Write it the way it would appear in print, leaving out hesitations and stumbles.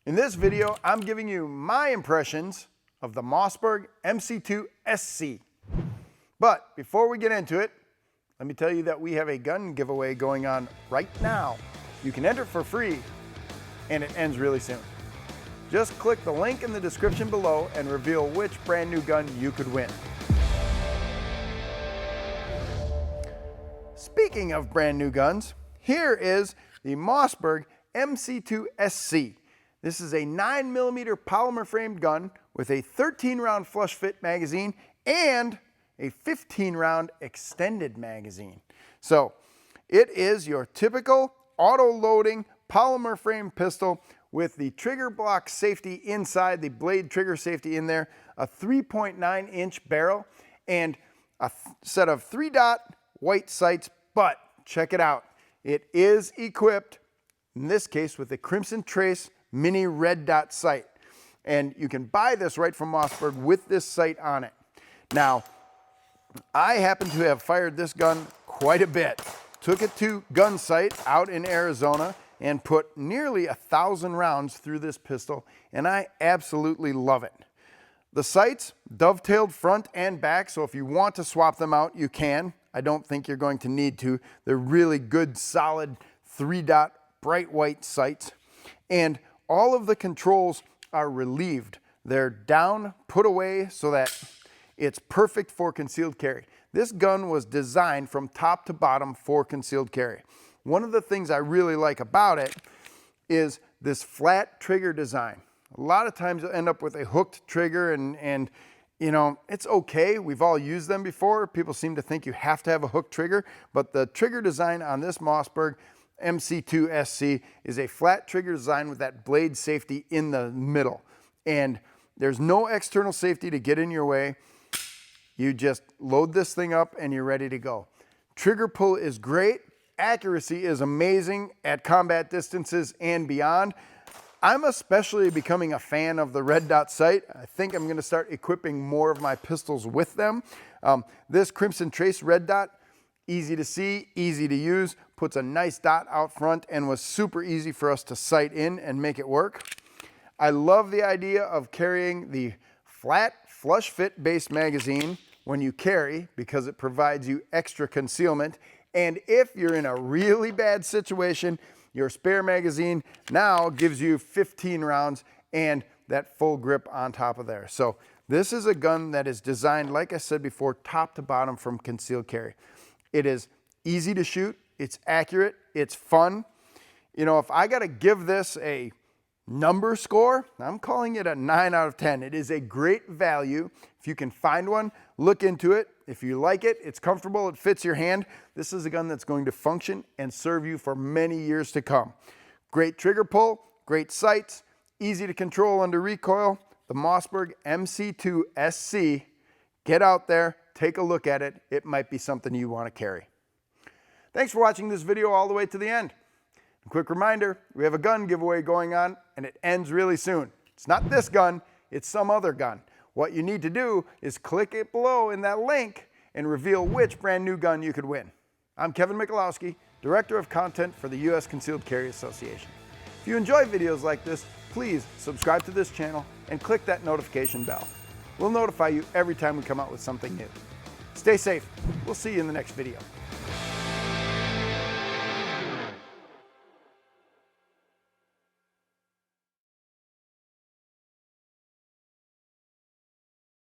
In this video, I'm giving you my impressions of the Mossberg MC2sc. But before we get into it, let me tell you that we have a gun giveaway going on right now. You can enter for free, and it ends really soon. Just click the link in the description below and reveal which brand new gun you could win. Speaking of brand new guns, here is the Mossberg MC2sc. This is a 9mm polymer framed gun with a 13-round flush fit magazine and a 15-round extended magazine. So it is your typical auto-loading polymer frame pistol with the trigger block safety inside, the blade trigger safety in there, a 3.9-inch barrel, and a set of 3-dot white sights. But check it out, it is equipped, in this case, with a Crimson Trace mini red dot sight. And you can buy this right from Mossberg with this sight on it. Now, I happen to have fired this gun quite a bit. Took it to gun sight out in Arizona and put nearly 1,000 rounds through this pistol, and I absolutely love it. The sights dovetailed front and back, so if you want to swap them out, you can. I don't think you're going to need to. They're really good, solid 3-dot bright white sights. And all of the controls are relieved. They're down, put away, so that it's perfect for concealed carry. This gun was designed from top to bottom for concealed carry. One of the things I really like about it is this flat trigger design. A lot of times you'll end up with a hooked trigger and you know, it's okay. We've all used them before. People seem to think you have to have a hooked trigger, but the trigger design on this Mossberg MC2sc is a flat trigger design with that blade safety in the middle. And there's no external safety to get in your way. You just load this thing up and you're ready to go. Trigger pull is great. Accuracy is amazing at combat distances and beyond. I'm especially becoming a fan of the red dot sight. I think I'm going to start equipping more of my pistols with them. This Crimson Trace red dot, easy to see, easy to use, puts a nice dot out front and was super easy for us to sight in and make it work. I love the idea of carrying the flat flush fit based magazine when you carry because it provides you extra concealment. And if you're in a really bad situation, your spare magazine now gives you 15 rounds and that full grip on top of there. So this is a gun that is designed, like I said before, top to bottom from concealed carry. It is easy to shoot, it's accurate, it's fun. You know, if I gotta give this a number score, I'm calling it a 9 out of 10. It is a great value. If you can find one, look into it. If you like it, it's comfortable, it fits your hand, this is a gun that's going to function and serve you for many years to come. Great trigger pull, great sights, easy to control under recoil. The Mossberg MC2sc. Get out there, take a look at it. It might be something you want to carry. Thanks for watching this video all the way to the end. A quick reminder, we have a gun giveaway going on and it ends really soon. It's not this gun, it's some other gun. What you need to do is click it below in that link and reveal which brand new gun you could win. I'm Kevin Michalowski, Director of Content for the U.S. Concealed Carry Association. If you enjoy videos like this, please subscribe to this channel and click that notification bell. We'll notify you every time we come out with something new. Stay safe. We'll see you in the next video.